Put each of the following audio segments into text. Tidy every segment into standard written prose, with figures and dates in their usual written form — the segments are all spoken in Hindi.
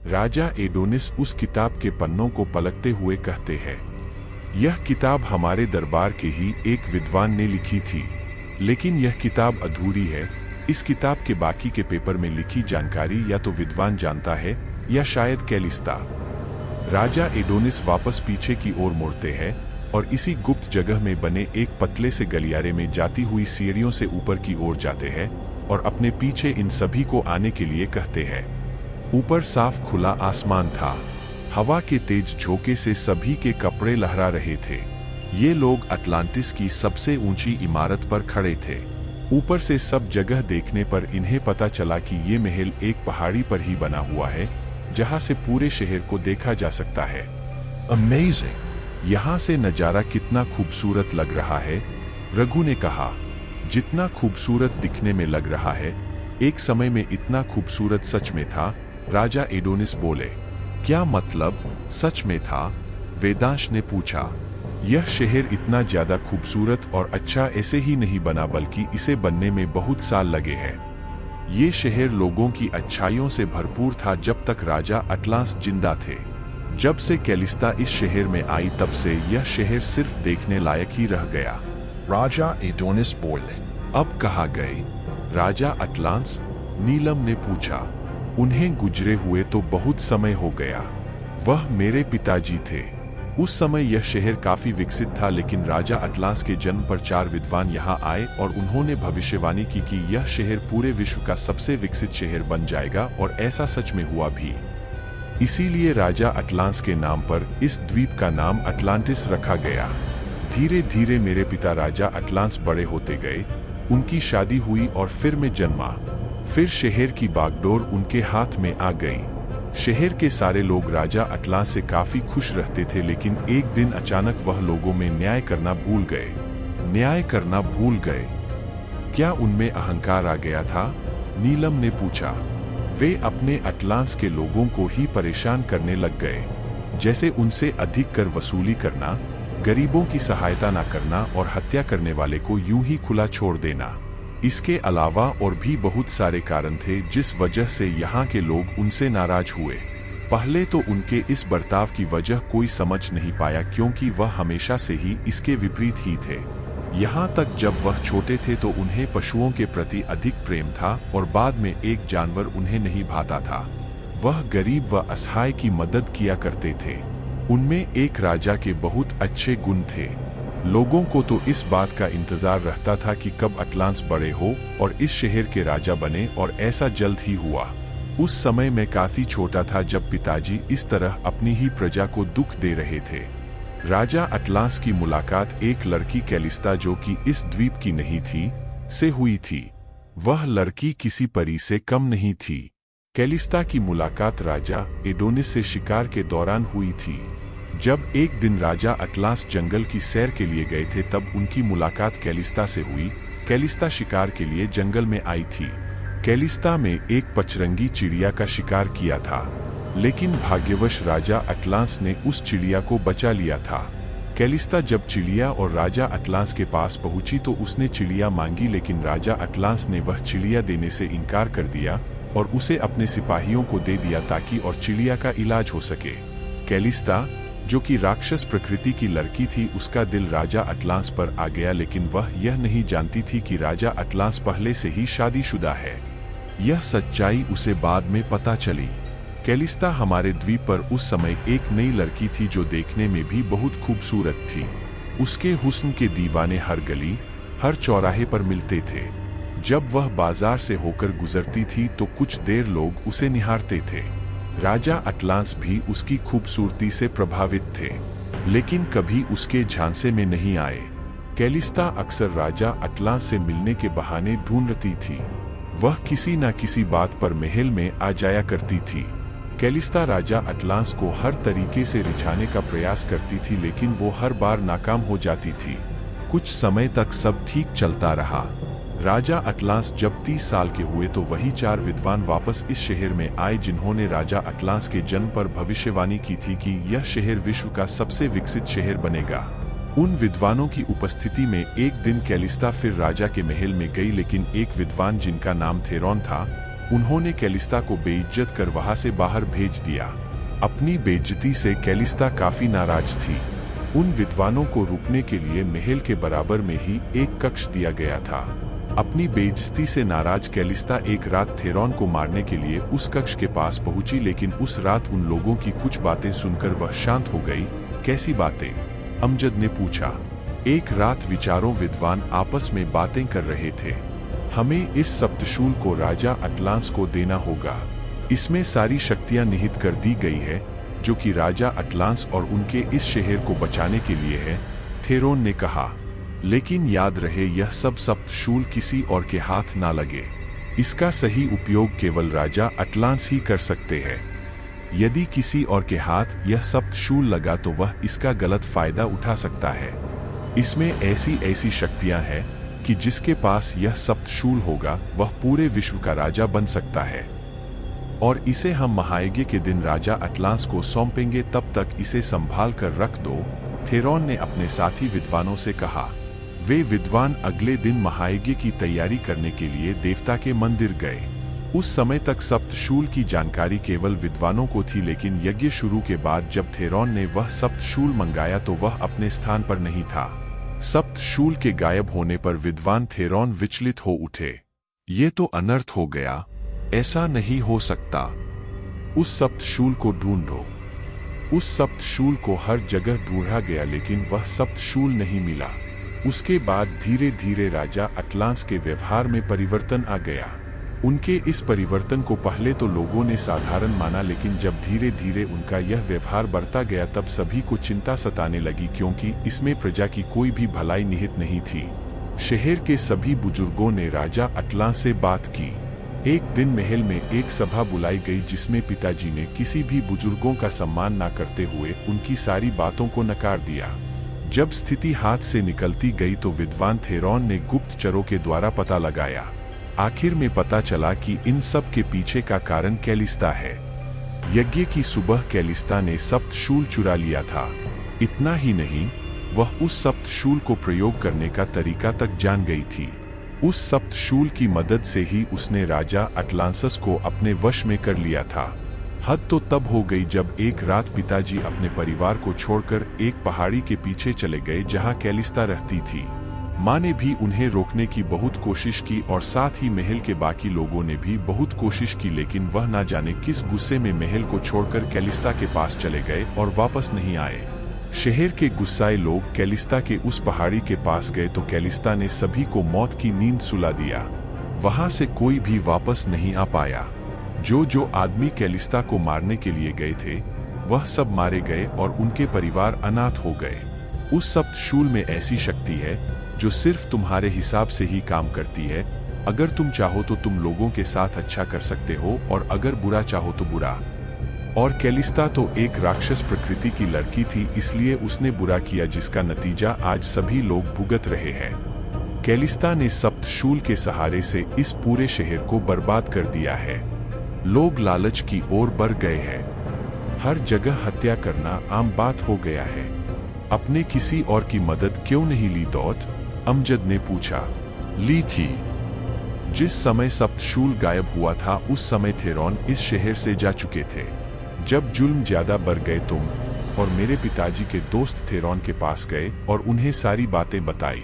राजा एडोनिस उस किताब के पन्नों को पलटते हुए कहते हैं, यह किताब हमारे दरबार के ही एक विद्वान ने लिखी थी, लेकिन यह किताब अधूरी है। इस किताब के बाकी के पेपर में लिखी जानकारी या तो विद्वान जानता है या शायद कैलिस्ता। राजा एडोनिस वापस पीछे की ओर मुड़ते हैं और इसी गुप्त जगह में बने एक पतले से गलियारे में जाती हुई सीढ़ियों से ऊपर की ओर जाते हैं और अपने पीछे इन सभी को आने के लिए कहते हैं। ऊपर साफ खुला आसमान था। हवा के तेज झोंके से सभी के कपड़े लहरा रहे थे। ये लोग अटलांटिस की सबसे ऊंची इमारत पर खड़े थे। ऊपर से सब जगह देखने पर इन्हें पता चला कि ये महल एक पहाड़ी पर ही बना हुआ है, जहां से पूरे शहर को देखा जा सकता है। अमेजिंग! यहाँ से नजारा कितना खूबसूरत लग रहा है, रघु ने कहा। जितना खूबसूरत दिखने में लग रहा है, एक समय में इतना खूबसूरत सच में था, राजा एडोनिस बोले। क्या मतलब, सच में था? वेदांश ने पूछा। यह शहर इतना ज्यादा खूबसूरत और अच्छा ऐसे ही नहीं बना, बल्कि इसे बनने में बहुत साल लगे हैं। ये शहर लोगों की अच्छाइयों से भरपूर था जब तक राजा अटलांस जिंदा थे। जब से कैलिस्ता इस शहर में आई तब से यह शहर सिर्फ देखने लायक ही रह गया। राजा एडोनिस बोले। अब कहाँ गए राजा अटलांस? नीलम ने पूछा। उन्हें गुजरे हुए तो बहुत समय हो गया। वह मेरे पिताजी थे। उस समय यह शहर काफी विकसित था, लेकिन राजा अटलांस के जन्म पर 4 विद्वान यहाँ आए और उन्होंने भविष्यवाणी की कि यह शहर पूरे विश्व का सबसे विकसित शहर बन जाएगा, और ऐसा सच में हुआ भी। इसीलिए राजा अटलांस के नाम पर इस द्वीप का नाम अटलांटिस रखा गया। धीरे धीरे मेरे पिता राजा अटलांस बड़े होते गए, उनकी शादी हुई और फिर मैं जन्मा। फिर शहर की बागडोर उनके हाथ में आ गई। शहर के सारे लोग राजा अटलांस से काफी खुश रहते थे, लेकिन एक दिन अचानक वह लोगों में न्याय करना भूल गए। न्याय करना भूल गए? क्या उनमें अहंकार आ गया था? नीलम ने पूछा। वे अपने अटलांस के लोगों को ही परेशान करने लग गए, जैसे उनसे अधिक कर वसूली करना, गरीबों की सहायता न करना और हत्या करने वाले को यूं ही खुला छोड़ देना। इसके अलावा और भी बहुत सारे कारण थे जिस वजह से यहाँ के लोग उनसे नाराज हुए। पहले तो उनके इस बर्ताव की वजह कोई समझ नहीं पाया, क्योंकि वह हमेशा से ही इसके विपरीत ही थे। यहाँ तक जब वह छोटे थे तो उन्हें पशुओं के प्रति अधिक प्रेम था, और बाद में एक जानवर उन्हें नहीं भाता था। वह गरीब व असहाय की मदद किया करते थे। उनमें एक राजा के बहुत अच्छे गुण थे। लोगों को तो इस बात का इंतजार रहता था कि कब अटलांस बड़े हो और इस शहर के राजा बने, और ऐसा जल्द ही हुआ। उस समय मैं काफी छोटा था जब पिताजी इस तरह अपनी ही प्रजा को दुख दे रहे थे। राजा अटलांस की मुलाकात एक लड़की कैलिस्ता, जो कि इस द्वीप की नहीं थी, से हुई थी। वह लड़की किसी परी से कम नहीं थी। कैलिस्ता की मुलाकात राजा एडोनिस से शिकार के दौरान हुई थी। जब एक दिन राजा अटलांस जंगल की सैर के लिए गए थे, तब उनकी मुलाकात कैलिस्ता से हुई। कैलिस्ता शिकार के लिए जंगल में आई थी। कैलिस्ता में एक पचरंगी चिड़िया का शिकार किया था, लेकिन भाग्यवश राजा अटलांस ने उस चिड़िया को बचा लिया था। कैलिस्ता जब चिड़िया और राजा अटलांस के पास पहुंची तो उसने चिड़िया मांगी, लेकिन राजा अटलांस ने वह चिड़िया देने से इनकार कर दिया और उसे अपने सिपाहियों को दे दिया ताकि और चिड़िया का इलाज हो सके। कैलिस्ता, जो कि राक्षस प्रकृति की लड़की थी, उसका दिल राजा अटलांस पर आ गया, लेकिन वह यह नहीं जानती थी कि राजा अटलांस पहले से ही शादीशुदा है। यह सच्चाई उसे बाद में पता चली। कैलिस्ता हमारे द्वीप पर उस समय एक नई लड़की थी जो देखने में भी बहुत खूबसूरत थी। उसके हुस्न के दीवाने हर गली, हर चौराहे पर मिलते थे। जब वह बाजार से होकर गुजरती थी तो कुछ देर लोग उसे निहारते थे। राजा अटलांस भी उसकी खूबसूरती से प्रभावित थे, लेकिन कभी उसके झांसे में नहीं आए। कैलिस्ता अक्सर राजा अटलांस से मिलने के बहाने ढूंढती थी। वह किसी न किसी बात पर महल में आ जाया करती थी। कैलिस्ता राजा अटलांस को हर तरीके से रिझाने का प्रयास करती थी, लेकिन वो हर बार नाकाम हो जाती थी। कुछ समय तक सब ठीक चलता रहा। राजा अटलांस जब 30 साल के हुए तो वही 4 विद्वान वापस इस शहर में आए जिन्होंने राजा अटलांस के जन्म पर भविष्यवाणी की थी कि यह शहर विश्व का सबसे विकसित शहर बनेगा। उन विद्वानों की उपस्थिति में एक दिन कैलिस्ता फिर राजा के महल में गई, लेकिन एक विद्वान जिनका नाम थेरॉन था, उन्होंने कैलिस्ता को बेइज्जत कर वहां से बाहर भेज दिया। अपनी बेइज्जती से कैलिस्ता काफी नाराज थी। उन विद्वानों को रुकने के लिए महल के बराबर में ही एक कक्ष दिया गया था। अपनी बेइज्जती से नाराज कैलिस्ता एक रात थेरॉन को मारने के लिए उस कक्ष के पास पहुंची, लेकिन उस रात उन लोगों की कुछ बातें सुनकर वह शांत हो गई। कैसी बातें? अमजद ने पूछा। एक रात विचारों विद्वान आपस में बातें कर रहे थे। हमें इस सप्तशूल को राजा अटलांस को देना होगा। इसमें सारी शक्तियां निहित कर दी गई है जो कि राजा अटलांस और उनके इस शहर को बचाने के लिए है, थेरोन ने कहा। लेकिन याद रहे, यह सब सप्तशूल किसी और के हाथ ना लगे। इसका सही उपयोग केवल राजा अटलांस ही कर सकते हैं। यदि किसी और के हाथ यह सप्तशूल लगा तो वह इसका गलत फायदा उठा सकता है। इसमें ऐसी शक्तियां हैं कि जिसके पास यह सप्तशूल होगा वह पूरे विश्व का राजा बन सकता है, और इसे हम महायज्ञ के दिन राजा अटलांस को सौंपेंगे। तब तक इसे संभाल कर रख दो, थेरॉन ने अपने साथी विद्वानों से कहा। वे विद्वान अगले दिन महायज्ञ की तैयारी करने के लिए देवता के मंदिर गए। उस समय तक सप्तशूल की जानकारी केवल विद्वानों को थी, लेकिन यज्ञ शुरू के बाद जब थेरॉन ने वह सप्तशूल मंगाया तो वह अपने स्थान पर नहीं था। सप्तशूल के गायब होने पर विद्वान थेरॉन विचलित हो उठे। ये तो अनर्थ हो गया, ऐसा नहीं हो सकता। उस सप्तशूल को ढूंढो। उस सप्तशूल को हर जगह ढूंढा गया, लेकिन वह सप्तशूल नहीं मिला। उसके बाद धीरे धीरे राजा अटलांस के व्यवहार में परिवर्तन आ गया। उनके इस परिवर्तन को पहले तो लोगों ने साधारण माना, लेकिन जब धीरे धीरे उनका यह व्यवहार बढ़ता गया तब सभी को चिंता सताने लगी, क्योंकि इसमें प्रजा की कोई भी भलाई निहित नहीं थी। शहर के सभी बुजुर्गों ने राजा अटलांस से बात की। एक दिन महल में एक सभा बुलाई गई जिसमें पिताजी ने किसी भी बुजुर्गों का सम्मान न करते हुए उनकी सारी बातों को नकार दिया। जब स्थिति हाथ से निकलती गई तो विद्वान थेरॉन ने गुप्तचरों के द्वारा पता लगाया। आखिर में पता चला कि इन सब के पीछे का कारण कैलिस्ता है। यज्ञ की सुबह कैलिस्ता ने सप्तशूल चुरा लिया था। इतना ही नहीं, वह उस सप्तशूल को प्रयोग करने का तरीका तक जान गई थी। उस सप्तशूल की मदद से ही उसने राजा अटलांसस को अपने वश में कर लिया था। हद तो तब हो गई जब एक रात पिताजी अपने परिवार को छोड़कर एक पहाड़ी के पीछे चले गए जहां कैलिस्ता रहती थी। माँ ने भी उन्हें रोकने की बहुत कोशिश की और साथ ही महल के बाकी लोगों ने भी बहुत कोशिश की, लेकिन वह न जाने किस गुस्से में महल को छोड़कर कैलिस्ता के पास चले गए और वापस नहीं आए। शहर के गुस्साए लोग कैलिस्ता के उस पहाड़ी के पास गए तो कैलिस्ता ने सभी को मौत की नींद सुला दिया। वहां से कोई भी वापस नहीं आ पाया। जो आदमी कैलिस्ता को मारने के लिए गए थे वह सब मारे गए और उनके परिवार अनाथ हो गए। उस सप्तशूल में ऐसी शक्ति है जो सिर्फ तुम्हारे हिसाब से ही काम करती है। अगर तुम चाहो तो तुम लोगों के साथ अच्छा कर सकते हो, और अगर बुरा चाहो तो बुरा। और कैलिस्ता तो एक राक्षस प्रकृति की लड़की थी, इसलिए उसने बुरा किया, जिसका नतीजा आज सभी लोग भुगत रहे हैं। कैलिस्ता ने सप्तशूल के सहारे से इस पूरे शहर को बर्बाद कर दिया है। लोग लालच की ओर बढ़ गए हैं। हर जगह हत्या करना आम बात हो गया है। अपने किसी और की मदद क्यों नहीं ली दौत? अमजद ने पूछा। ली थी। जिस समय सप्तशूल गायब हुआ था उस समय थेरॉन इस शहर से जा चुके थे। जब जुल्म ज्यादा बढ़ गए तुम और मेरे पिताजी के दोस्त थेरॉन के पास गए और उन्हें सारी बातें बताई।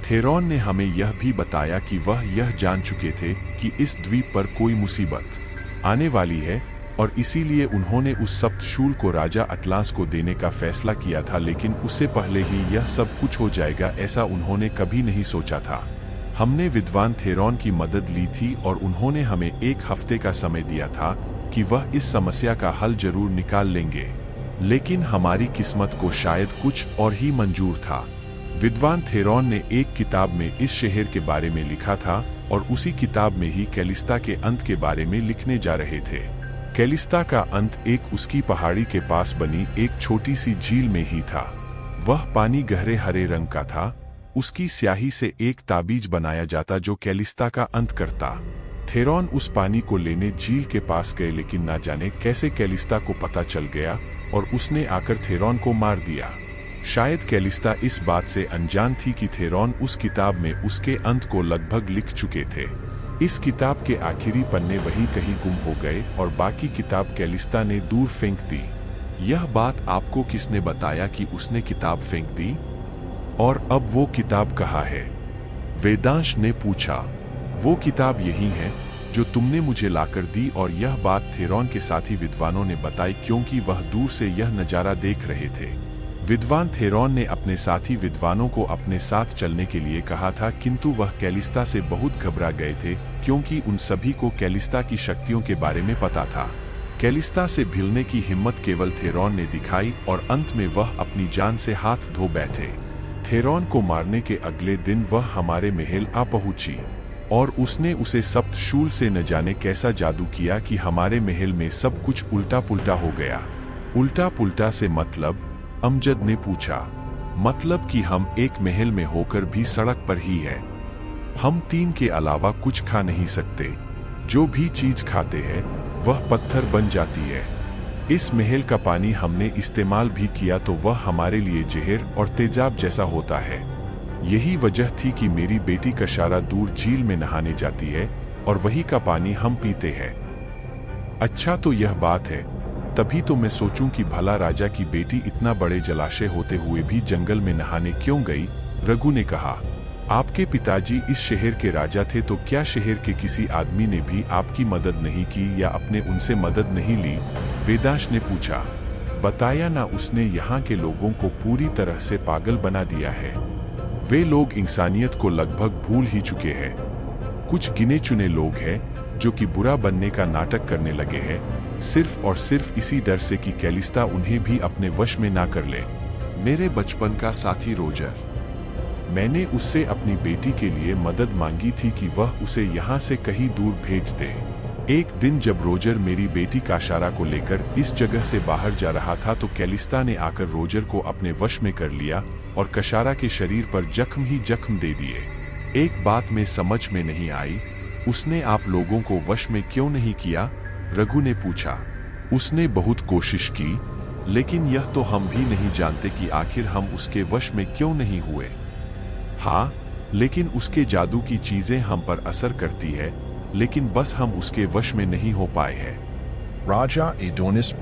थेरॉन ने हमें यह भी बताया कि वह यह जान चुके थे कि इस द्वीप पर कोई मुसीबत आने वाली है, और इसीलिए उन्होंने उस सप्तशूल को राजा अटलांस को देने का फैसला किया था। लेकिन उससे पहले ही यह सब कुछ हो जाएगा ऐसा उन्होंने कभी नहीं सोचा था। हमने विद्वान थेरॉन की मदद ली थी और उन्होंने हमें 1 हफ्ते का समय दिया था कि वह इस समस्या का हल जरूर निकाल लेंगे, लेकिन हमारी किस्मत को शायद कुछ और ही मंजूर था। विद्वान थेरॉन ने एक किताब में इस शहर के बारे में लिखा था और उसी किताब में ही कैलिस्ता के अंत के बारे में लिखने जा रहे थे। कैलिस्ता का अंत एक उसकी पहाड़ी के पास बनी एक छोटी सी झील में ही था। वह पानी गहरे हरे रंग का था। उसकी स्याही से एक ताबीज बनाया जाता जो कैलिस्ता का अंत करता। थेरॉन उस पानी को लेने झील के पास गए, लेकिन ना जाने कैसे कैलिस्ता को पता चल गया और उसने आकर थेरॉन को मार दिया। शायद कैलिस्ता इस बात से अनजान थी कि थेरॉन उस किताब में उसके अंत को लगभग लिख चुके थे। इस किताब के आखिरी पन्ने वही कहीं गुम हो गए और बाकी किताब कैलिस्ता ने दूर फेंक दी। यह बात आपको किसने बताया कि उसने किताब फेंक दी? और अब वो किताब कहाँ है? वेदांश ने पूछा। वो किताब यही है जो तुमने मुझे लाकर दी। और यह बात थेरॉन के साथी विद्वानों ने बताई क्योंकि वह दूर से यह नजारा देख रहे थे। विद्वान थेरॉन ने अपने साथी विद्वानों को अपने साथ चलने के लिए कहा था, किंतु वह कैलिस्ता से बहुत घबरा गए थे क्योंकि उन सभी को कैलिस्ता की शक्तियों के बारे में पता था। कैलिस्ता से भिड़ने की हिम्मत केवल थेरॉन ने दिखाई और अंत में वह अपनी जान से हाथ धो बैठे। थेरॉन को मारने के अगले दिन वह हमारे महल आ पहुंची और उसने उसे सप्तशूल से न जाने कैसा जादू किया कि हमारे महल में सब कुछ उल्टा पुल्टा हो गया। उल्टा पुल्टा से मतलब? अमजद ने पूछा। मतलब कि हम एक महल में होकर भी सड़क पर ही है। हम तीन के अलावा कुछ खा नहीं सकते। जो भी चीज खाते हैं वह पत्थर बन जाती है। इस महल का पानी हमने इस्तेमाल भी किया तो वह हमारे लिए जहर और तेजाब जैसा होता है। यही वजह थी कि मेरी बेटी कशारा दूर झील में नहाने जाती है और वही का पानी हम पीते हैं। अच्छा, तो यह बात है। तभी तो मैं सोचूं कि भला राजा की बेटी इतना बड़े जलाशय होते हुए भी जंगल में नहाने क्यों गई? रघु ने कहा। आपके पिताजी इस शहर के राजा थे तो क्या शहर के किसी आदमी ने भी आपकी मदद नहीं की या आपने उनसे मदद नहीं ली? वेदांश ने पूछा। बताया ना, उसने यहाँ के लोगों को पूरी तरह से पागल बना दिया है। वे लोग इंसानियत को लगभग भूल ही चुके हैं। कुछ गिने चुने लोग हैं जो कि बुरा बनने का नाटक करने लगे हैं, सिर्फ और सिर्फ इसी डर से कि कैलिस्ता उन्हें भी अपने वश में ना कर ले। मेरे बचपन का साथी रोजर, मैंने उससे अपनी बेटी के लिए मदद मांगी थी कि वह उसे यहाँ से कहीं दूर भेज दे। एक दिन जब रोजर मेरी बेटी काशारा को लेकर इस जगह से बाहर जा रहा था तो कैलिस्ता ने आकर रोजर को अपने वश में कर लिया और कशारा के शरीर पर जख्म ही जख्म दे दिए। एक बात में समझ में नहीं आई, उसने आप लोगों को वश में क्यों नहीं किया? रघु ने पूछा। उसने बहुत कोशिश की, लेकिन यह तो हम भी नहीं जानते कि आखिर हम उसके वश में क्यों नहीं हुए। हाँ, लेकिन उसके जादू की चीजें हम पर असर करती है, लेकिन बस हम उसके वश में नहीं हो पाए हैं। Raja Adonis